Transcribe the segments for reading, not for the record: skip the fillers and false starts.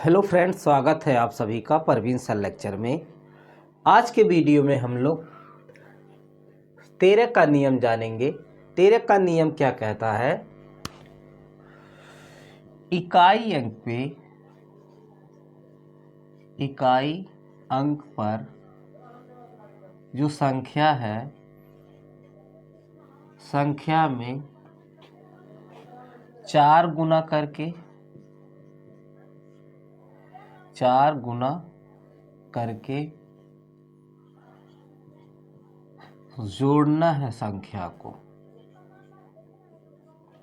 Hello friends, स्वागत है आप सभी का परवीन सर लेक्चर में। आज के वीडियो में हम लोग 13 का नियम जानेंगे। 13 का नियम क्या कहता है? इकाई अंक पर जो संख्या है, संख्या में 4 गुना करके जोड़ना है संख्या को,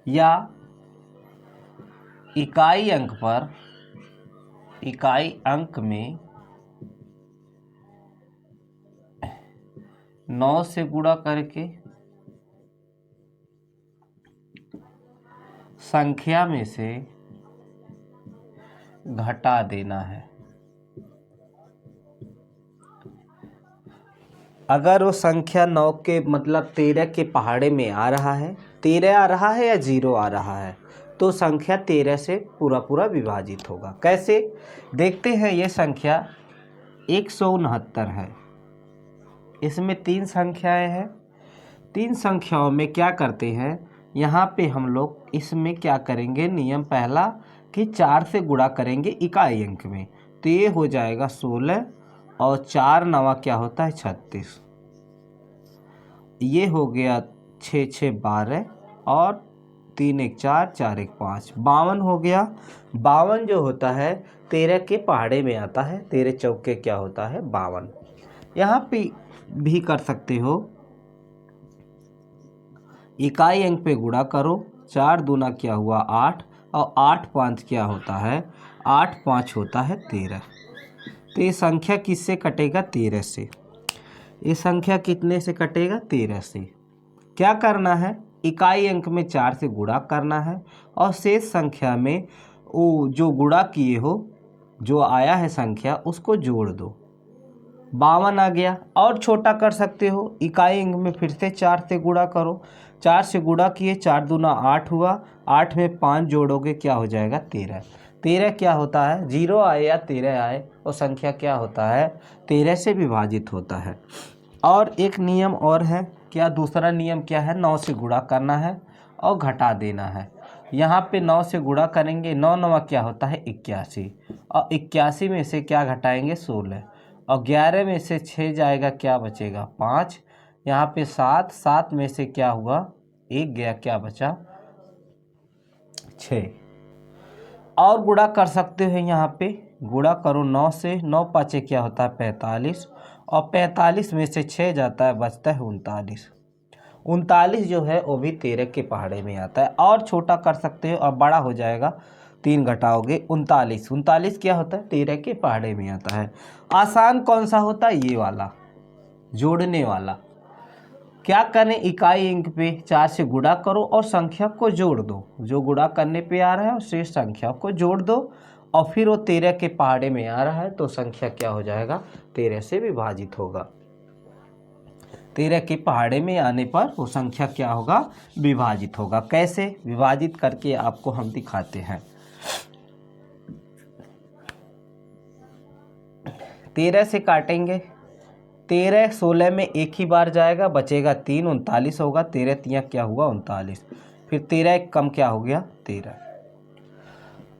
या इकाई अंक में 9 से गुणा करके संख्या में से घटा देना है। अगर वो संख्या 9 के मतलब 13 के पहाड़े में आ रहा है, 13 आ रहा है या 0 आ रहा है, तो संख्या 13 से पूरा विभाजित होगा। कैसे देखते हैं? ये संख्या 169 है। इसमें 3 संख्याएं हैं। 3 संख्याओं में क्या करते हैं, यहाँ पे हम लोग इसमें क्या करेंगे? नियम पहला कि 4 से गुणा करेंगे इकाई अंक में, तो ये हो जाएगा 16 और 4 नवा क्या होता है 36। ये हो गया 6 6 12 और 3 1 4 4 1 5 52 हो गया। 52 जो होता है 13 के पहाड़े में आता है। 13 चौके क्या होता है 52। यहाँ पे भी कर सकते हो, इकाई अंक पे गुणा करो। 4 दूना क्या हुआ 8 और 8 5 क्या होता है 8 5 होता है 13। तो ये संख्या किससे कटेगा? 13 से। ये संख्या कितने से कटेगा? 13 से। क्या करना है? इकाई अंक में 4 से गुणा करना है और शेष संख्या में वो जो गुणा किए हो, जो आया है संख्या, उसको जोड़ दो। 52 आ गया। और छोटा कर सकते हो, इकाई अंक में फिर से 4 से गुणा करो। 4 से गुणा किए, 4 दूना 8 हुआ, 8 में 5 जोड़ोगे क्या हो जाएगा 13। 13 क्या होता है? 0 आए या 13 आए, वो संख्या क्या होता है 13 से विभाजित होता है। और एक नियम और है। क्या दूसरा नियम क्या है? 9 से गुणा करना है और घटा देना है। यहाँ पे 9 से गुणा करेंगे, 9 नवा क्या होता है 81 और 81 में से क्या घटाएंगे 16 और 11 में से 6 जाएगा, क्या बचेगा 5। यहाँ पे 7 में से क्या हुआ 1 गया, क्या बचा 6। और गुणा कर सकते हो, यहाँ पे गुणा करो 9 से। 9 पाँचे क्या होता है 45 और 45 में से 6 जाता है, बचता है 39। 39 जो है वो भी 13 के पहाड़े में आता है। और छोटा कर सकते हो, अब बड़ा हो जाएगा, 3 घटाओगे 39। 39 क्या होता है 13 के पहाड़े में आता है। आसान कौन सा होता है? ये वाला, जोड़ने वाला। क्या करें? इकाई अंक पे 4 से गुणा करो और संख्या को जोड़ दो। जो गुणा करने पे आ रहा है और शेष संख्या को जोड़ दो और फिर वो 13 के पहाड़े में आ रहा है तो संख्या क्या हो जाएगा 13 से विभाजित होगा। 13 के पहाड़े में आने पर वो संख्या क्या होगा विभाजित होगा। कैसे विभाजित करके आपको हम दिखाते हैं। 13 से काटेंगे, 13 16 में एक ही बार जाएगा, बचेगा 3, 39 होगा। 13 तिया क्या हुआ 39, फिर 13 एक कम क्या हो गया 13।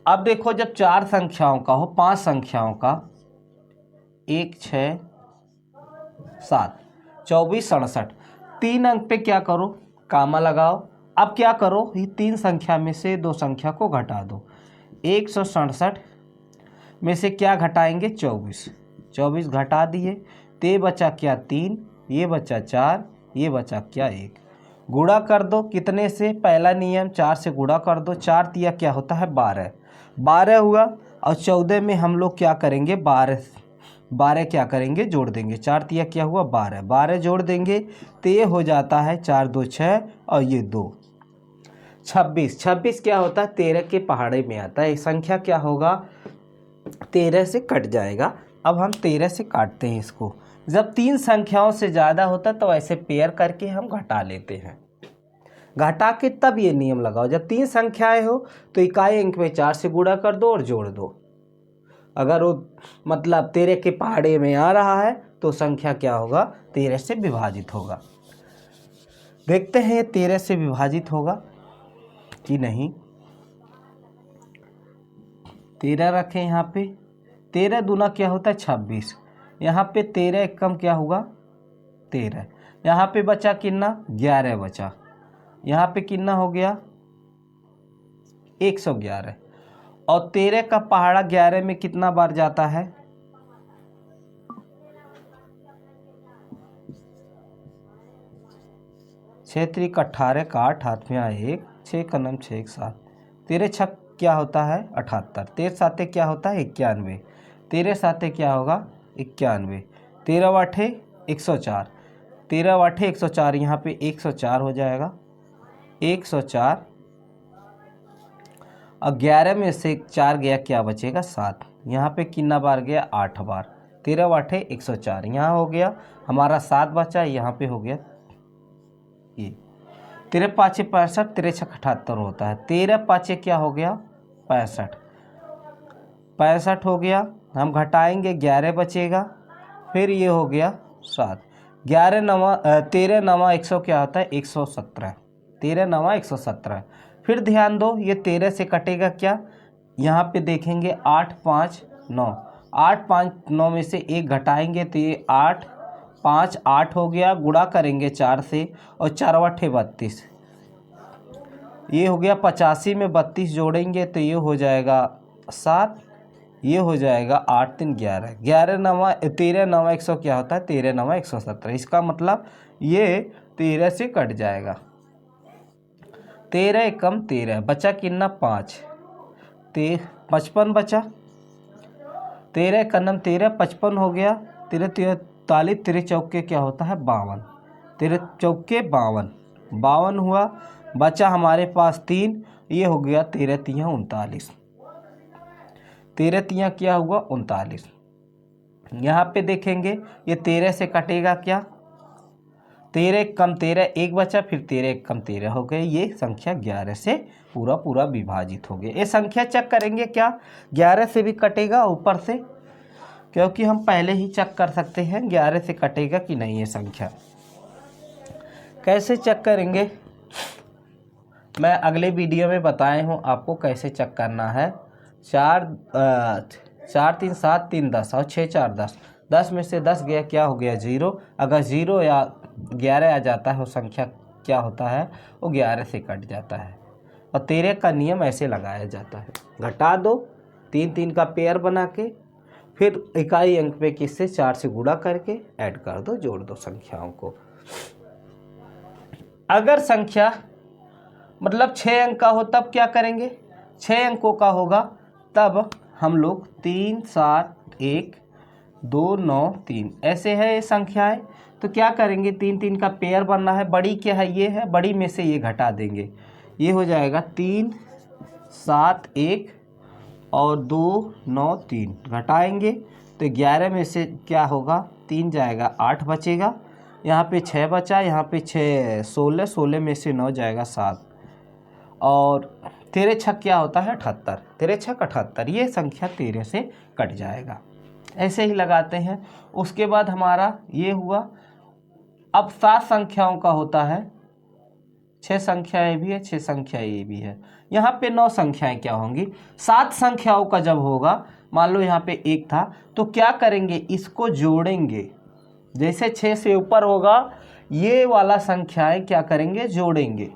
अब देखो, जब 4 संख्याओं का हो, 5 संख्याओं का, 1 6 7 24 67, 3 अंक पे क्या करो कामा लगाओ। अब क्या करो, ये 3 संख्या में से 2 संख्या को घटा दो। 167 में से क्या घटाएंगे 24, 24 घटा दिए, ते बचा क्या 3, ये बचा 4, ये बचा क्या 1। गुणा कर दो कितने से? पहला नियम 4 से गुणा कर दो। 4 तिया क्या होता है 12, 12 हुआ और 14 में हम लोग क्या करेंगे 12 क्या करेंगे जोड़ देंगे। 4 तिया क्या हुआ 12, 12 जोड़ देंगे तो ये हो जाता है 4 2 6 और ये 2 26। 26 क्या होता है 13 के पहाड़े में आता है। संख्या क्या होगा 13 से कट जाएगा। अब हम 13 से काटते हैं इसको। जब 3 संख्याओं से ज़्यादा होता तो ऐसे पेयर करके हम घटा लेते हैं। घटा के तब ये नियम लगाओ, जब 3 संख्याएं हो तो इकाई अंक में 4 से गुणा कर दो और जोड़ दो। अगर वो मतलब 13 के पहाड़े में आ रहा है तो संख्या क्या होगा, 13 से विभाजित होगा। देखते हैं ये 13 से विभाजित होगा कि नहीं। 13 रखें यहाँ पे, 13 दूना क्या होता है 26, यहाँ पे 13 एकम क्या होगा 13, यहाँ पे बचा कितना 11 बचा, यहाँ पे कितना हो गया 111, और 13 का पहाड़ा 11 में कितना बार जाता है, 6 3 18 का 8 हाथ में आए 1, 6 का 9 6 7, 13 छक क्या होता है 78, 13 साते क्या होता है 91, 13 साते क्या होगा 91, 13 वाठे 104, 13 वाठे 104, यहाँ पे 104 हो जाएगा 104, और 11 में से 4 गया क्या बचेगा 7, यहाँ पे कितना बार गया 8 बार, 13 वाठे 104, यहाँ हो गया हमारा 7 बचा, यहाँ पे हो गया ये 13 पाँचे 65, 13 छक 78 होता है, 13 पाँचे क्या हो गया 65, 65 हो गया, हम घटाएंगे 11 बचेगा, फिर ये हो गया 7, 11 नवा 13 नवा 100 क्या होता है 117, 13 नवा 117, फिर ध्यान दो ये 13 से कटेगा क्या, यहाँ पे देखेंगे 8 5 9, 8 5 9 में से 1 घटाएंगे तो ये 8 5 8 हो गया, गुणा करेंगे 4 से और 4 वाठे 32, ये हो गया 85 में 32 जोड़ेंगे तो ये हो जाएगा 7, ये हो जाएगा 8 3 11, 11 नवा 13 नवा 100 क्या होता है 13 नवा 117, इसका मतलब ये 13 से कट जाएगा, 13 एकम 13, बचा कितना 5, 55 बचा, 13 का नम 13 55 हो गया, 13 43, 13 चौके क्या होता है 52, 13 चौके 52, 52 हुआ, बचा हमारे पास 3, ये हो गया 13 तिया 39, 13 तिया क्या हुआ 39, यहाँ पे देखेंगे ये 13 से कटेगा क्या, 13 कम 13 1 बचा, फिर 13 कम 13 हो गए, ये संख्या 11 से पूरा विभाजित हो गया। ये संख्या चेक करेंगे क्या 11 से भी कटेगा ऊपर से, क्योंकि हम पहले ही चेक कर सकते हैं 11 से कटेगा कि नहीं। ये संख्या कैसे चेक करेंगे मैं अगले वीडियो में बताए हूँ आपको कैसे चेक करना है। 4 3 7 3 10 और 6 4 10, 10 में से 10 गया क्या हो गया 0, अगर 0 या 11 आ जाता है वो संख्या क्या होता है वो 11 से कट जाता है। और 13 का नियम ऐसे लगाया जाता है, घटा दो 3 3 का पेयर बना के, फिर इकाई अंक पे किससे 4 से गुणा करके ऐड कर दो, जोड़ दो संख्याओं को। अगर संख्या मतलब 6 अंक का हो तब क्या करेंगे, 6 अंकों का होगा तब हम लोग 3 7 1 2 9 3 ऐसे है ये संख्याएं, तो क्या करेंगे 3 3 का पेयर बनना है, बड़ी क्या है ये है, बड़ी में से ये घटा देंगे, ये हो जाएगा 3 7 1 और 2 9 3, घटाएंगे तो 11 में से क्या होगा 3 जाएगा 8 बचेगा, यहाँ पे 6 बचा, यहाँ पे 6 16, 16 में से 9 जाएगा 7, और 13 छक क्या होता है 78, 13 छक 78, ये संख्या 13 से कट जाएगा। ऐसे ही लगाते हैं। उसके बाद हमारा ये हुआ, अब 7 संख्याओं का होता है, 6 संख्याएं भी है 6 संख्याएं ये भी है, यहाँ पे 9 संख्याएं क्या होंगी, 7 संख्याओं का जब होगा, मान लो यहाँ पे 1 था तो क्या करेंगे इसको जोड़ेंगे, जैसे 6 से ऊपर होगा ये वाला संख्याएं क्या करेंगे जोड़ेंगे,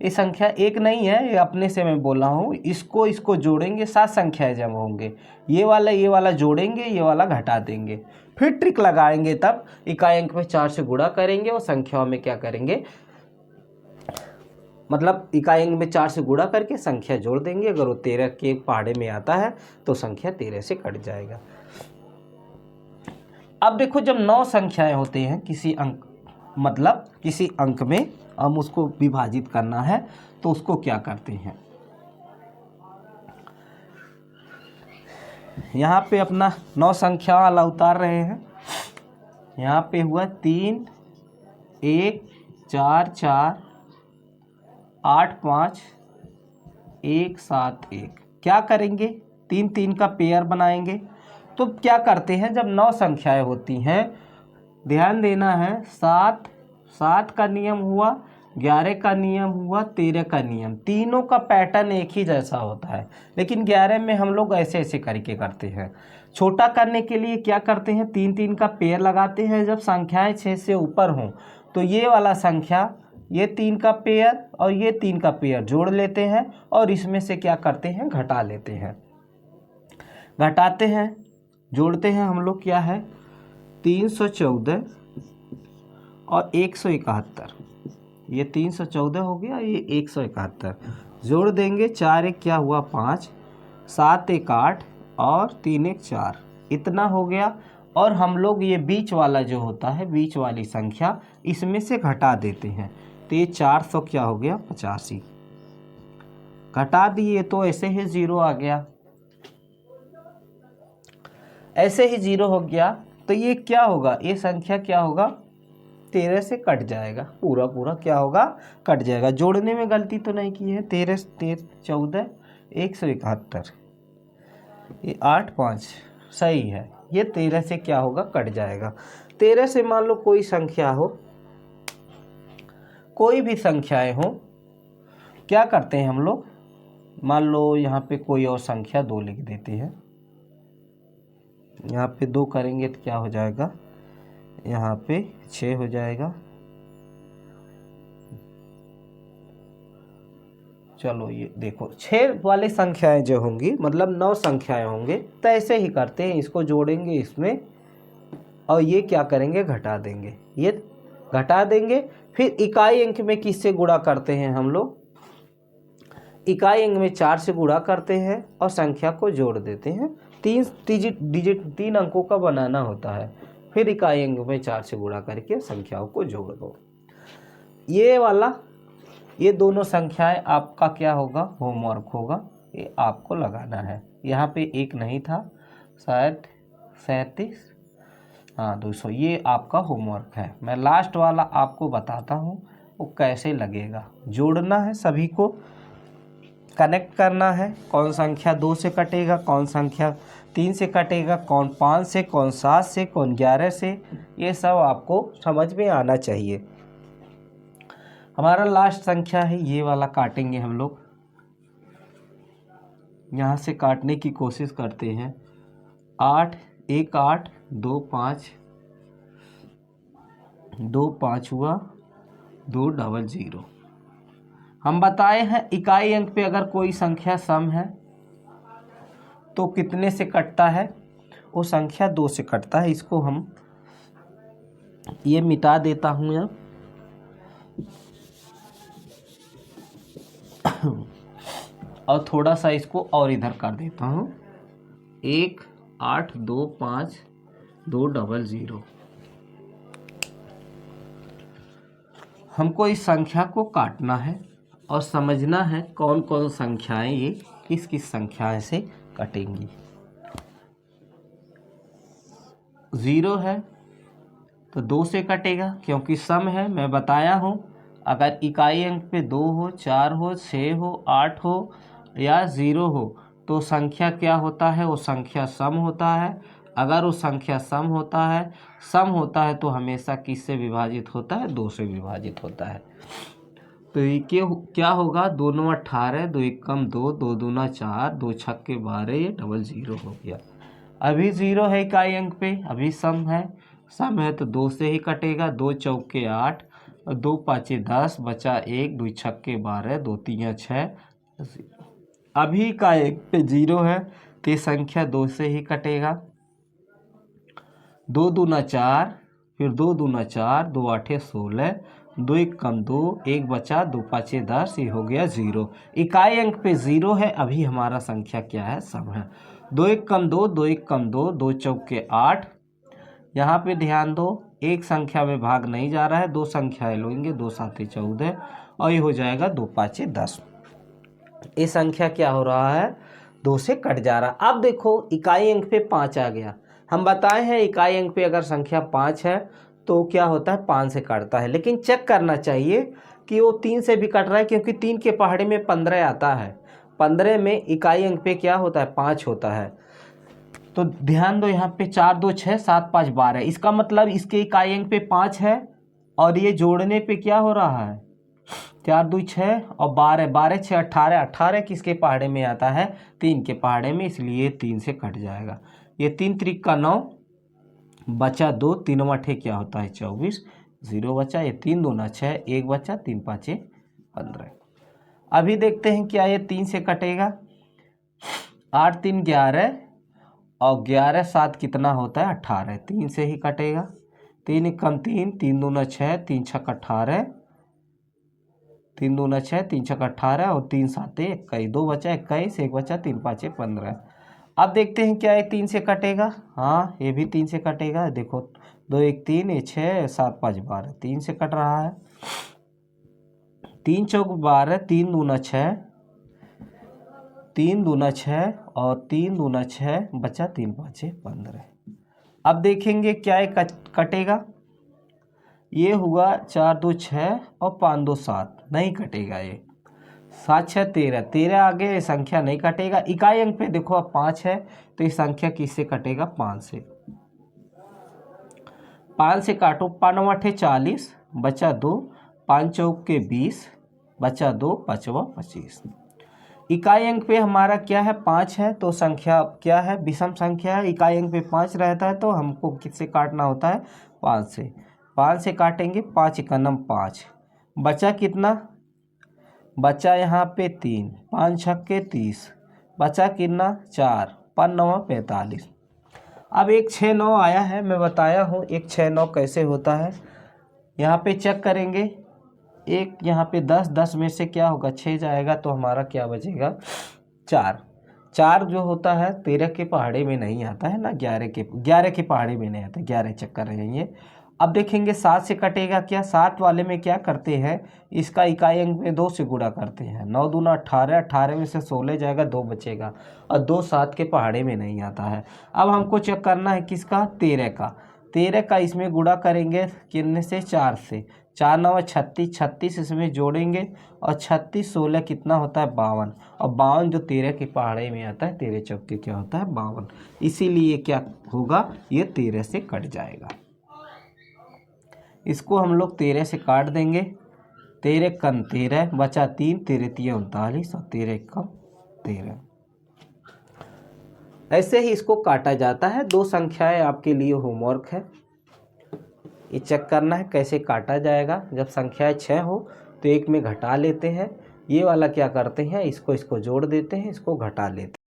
ये संख्या 1 नहीं है, ये अपने से मैं बोला हूँ, इसको जोड़ेंगे, 7 संख्याएं जब होंगे ये वाला जोड़ेंगे, ये वाला घटा देंगे, फिर ट्रिक लगाएंगे, तब इकाई अंक में 4 से गुणा करेंगे और संख्याओं में क्या करेंगे, मतलब इकाई अंक में 4 से गुणा करके संख्या जोड़ देंगे, अगर वो 13 के पहाड़े में आता है तो संख्या 13 से कट जाएगा। अब देखो जब 9 संख्याएं होते हैं किसी अंक, मतलब किसी अंक में हम उसको विभाजित करना है तो उसको क्या करते हैं, यहाँ पे अपना 9 संख्या वाला उतार रहे हैं, यहाँ पे हुआ 3 1 4 4 8 5 1 7 1, क्या करेंगे तीन तीन का पेयर बनाएंगे। तो क्या करते हैं, जब 9 संख्याएं होती हैं, ध्यान देना है, 7 का नियम हुआ, 11 का नियम हुआ, 13 का नियम, तीनों का पैटर्न एक ही जैसा होता है। लेकिन 11 में हम लोग ऐसे ऐसे करके करते हैं। छोटा करने के लिए क्या करते हैं, तीन तीन का पेयर लगाते हैं। जब संख्याएं 6 से ऊपर हों तो ये वाला संख्या, ये 3 का पेयर और ये 3 का पेयर जोड़ लेते हैं और इसमें से क्या करते हैं, घटा लेते हैं। घटाते हैं, जोड़ते हैं हम लोग, क्या है, 314 और 171। ये 314 हो गया, ये 171 जोड़ देंगे। 4 एक क्या हुआ 5, 7 एक 8 और 3 एक 4, इतना हो गया। और हम लोग ये बीच वाला जो होता है, बीच वाली संख्या, इसमें से घटा देते हैं। तो ये 400 क्या हो गया 85, घटा दिए तो ऐसे ही 0 आ गया, ऐसे ही 0 हो गया। तो ये क्या होगा, ये संख्या क्या होगा, 13 से कट जाएगा, पूरा पूरा क्या होगा, कट जाएगा। जोड़ने में गलती तो नहीं की है, 13 14 171, ये 8 5 सही है। ये 13 से क्या होगा, कट जाएगा। 13 से मान लो कोई संख्या हो, कोई भी संख्याएं हो, क्या करते हैं हम लोग, मान लो यहाँ पे कोई और संख्या 2 लिख देते हैं। यहाँ पे 2 करेंगे तो क्या हो जाएगा, यहाँ पे 6 हो जाएगा। चलो ये देखो, 6 वाली संख्याएं जो होंगी, मतलब 9 संख्याएं होंगे, तो ऐसे ही करते हैं, इसको जोड़ेंगे इसमें और ये क्या करेंगे, घटा देंगे, ये घटा देंगे। फिर इकाई अंक में किससे गुणा करते हैं हम लोग, इकाई अंक में 4 से गुणा करते हैं और संख्या को जोड़ देते हैं। 3 अंकों का बनाना होता है, फिर इकाई अंक में 4 से गुणा करके संख्याओं को जोड़ दो। ये वाला, ये दोनों संख्याएं आपका क्या होगा, होमवर्क होगा, ये आपको लगाना है। यहाँ पे 1 नहीं था, शायद 37, हाँ 200, ये आपका होमवर्क है। मैं लास्ट वाला आपको बताता हूँ वो कैसे लगेगा। जोड़ना है, सभी को कनेक्ट करना है, कौन संख्या 2 से कटेगा, कौन संख्या 3 से कटेगा, कौन 5 से, कौन 7 से, कौन 11 से, ये सब आपको समझ में आना चाहिए। हमारा लास्ट संख्या है, ये वाला काटेंगे हम लोग, यहाँ से काटने की कोशिश करते हैं। 8 1 8 2 5, 2 5 हुआ, 2 डबल 0। हम बताए हैं इकाई अंक पे अगर कोई संख्या सम है तो कितने से कटता है, वो संख्या 2 से कटता है। इसको हम ये मिटा देता हूँ यहाँ, और थोड़ा सा इसको और इधर कर देता हूँ। 1 8 2 5 2 डबल 0। हमको इस संख्या को काटना है और समझना है कौन कौन संख्याएं ये किस किस संख्याएं से कटेंगी। 0 है तो 2 से कटेगा क्योंकि सम है। मैं बताया हूँ अगर इकाई अंक पे 2 हो, 4 हो, 6 हो, 8 हो या 0 हो तो संख्या क्या होता है, वो संख्या सम होता है। अगर वो संख्या सम होता है तो हमेशा किससे विभाजित होता है, 2 से विभाजित होता है। तो ये क्या होगा, 2 9 18, 2 1 2, 2 दूना 4, 2 छक्के 12, ये डबल 0 हो गया। अभी 0 है इकाई अंक पे, अभी सम है तो 2 से ही कटेगा। 2 चौके 8, 2 पाँचे 10, बचा 1, 2 छक्के 12, 2 तीन 6। अभी इकाई अंक पे 0 है तो ये संख्या 2 से ही कटेगा। 2 दूना 4, फिर 2 दूना 4, 2 आठे 16, 2 1 2, 1 बचा, 2 पाँचे 10, ये हो गया 0। इकाई अंक पे 0 है, अभी हमारा संख्या क्या है, सम है। 2 1 2, 2 1 2, 2 चौके 8। यहाँ पे ध्यान दो, एक संख्या में भाग नहीं जा रहा है, 2 संख्याएं लेंगे, 2 7 14 और ये हो जाएगा 2 5 10। ये संख्या क्या हो रहा है, 2 से कट जा रहा। अब देखो इकाई अंक पे 5 आ गया। हम बताए हैं इकाई अंक पे अगर संख्या 5 है तो क्या होता है, 5 से कटता है। लेकिन चेक करना चाहिए कि वो 3 से भी कट रहा है क्योंकि 3 के पहाड़े में 15 आता है। 15 में इकाई अंक पे क्या होता है 5 होता है। तो ध्यान दो यहाँ पे 4 2 6 7 5 12, इसका मतलब इसके इकाई अंक पे 5 है और ये जोड़ने पे क्या हो रहा है 4 2 6 और 12 12 6 18, 18 किसके पहाड़े में आता है 3 के पहाड़े में, इसलिए 3 से कट जाएगा। ये 3 त्रिक का 9 बचा 2, 3 मठे क्या होता है 24, 0 बचा। ये 3 दूना 6, 1 बचा, 3 पाँचे 15। अभी देखते हैं क्या ये 3 से कटेगा। 8 3 11 और 11 7 कितना होता है 18, 3 से ही कटेगा। 3 कम 3, 3 दूना 6, 3 छक 18, 3 दूना 6, 3 छक 18 और 3 साते 21, 2 बचा 21, 1 बचा, 3 पाँचे 15। अब देखते हैं क्या ये 3 से कटेगा। हाँ ये भी 3 से कटेगा, देखो 2 1 3, ये 6 7 5 12, 3 से कट रहा है। 3 चौक 12, 3 दूना 6, 3 दूना 6 और 3 दूना 6 बचा, 3 पाँचे 15। अब देखेंगे क्या ये कटेगा। ये हुआ 4 2 6 और 5 2 7, नहीं कटेगा ये। 7 6 13, 13 आगे ये संख्या नहीं कटेगा। इकाई अंक पे देखो अब 5 है तो ये संख्या किससे कटेगा 5 से। 5 से काटो, 5 9 8 40 बचा 2, 5 चौक के 20 बचा 2, 5 25। इकाई अंक पे हमारा क्या है 5 है तो संख्या क्या है विषम संख्या है। इकाई अंक पे 5 रहता है तो हमको किससे काटना होता है 5 से। 5 से काटेंगे, 5 एकनम 5, बचा कितना बचा यहाँ पे 3, 5 छक्के 30, बचा कितना 4, 5 9 45। अब एक 6 9 आया है, मैं बताया हूँ एक 6 9 कैसे होता है। यहाँ पे चेक करेंगे, एक यहाँ पे 10 10 में से क्या होगा 6 जाएगा तो हमारा क्या बचेगा 4। 4 जो होता है 13 के पहाड़े में नहीं आता है ना, 11 के पहाड़े में नहीं आता, 11 चक्कर रहेंगे। अब देखेंगे 7 से कटेगा क्या। 7 वाले में क्या करते हैं इसका इकाई अंक में 2 से गुणा करते हैं। 9 दूना 18, 18 में से 16 जाएगा, 2 बचेगा और 2 7 के पहाड़े में नहीं आता है। अब हमको चेक करना है किसका 13 का। 13 का इसमें गुणा करेंगे कितने से 4 से, 4 9 36, 36 इसमें जोड़ेंगे और 36 16 कितना होता है 52, और 52 जो 13 के पहाड़े में आता है 13 चौके क्या होता है 52, इसीलिए क्या होगा ये 13 से कट जाएगा। इसको हम लोग 13 से काट देंगे। 13 कम 13 बचा 3, 13 3 39 और 13 कम 13। ऐसे ही इसको काटा जाता है। 2 संख्याएं आपके लिए होमवर्क है, ये चेक करना है कैसे काटा जाएगा। जब संख्याएं 6 हो तो एक में घटा लेते हैं, ये वाला क्या करते हैं इसको जोड़ देते हैं, इसको घटा लेते हैं।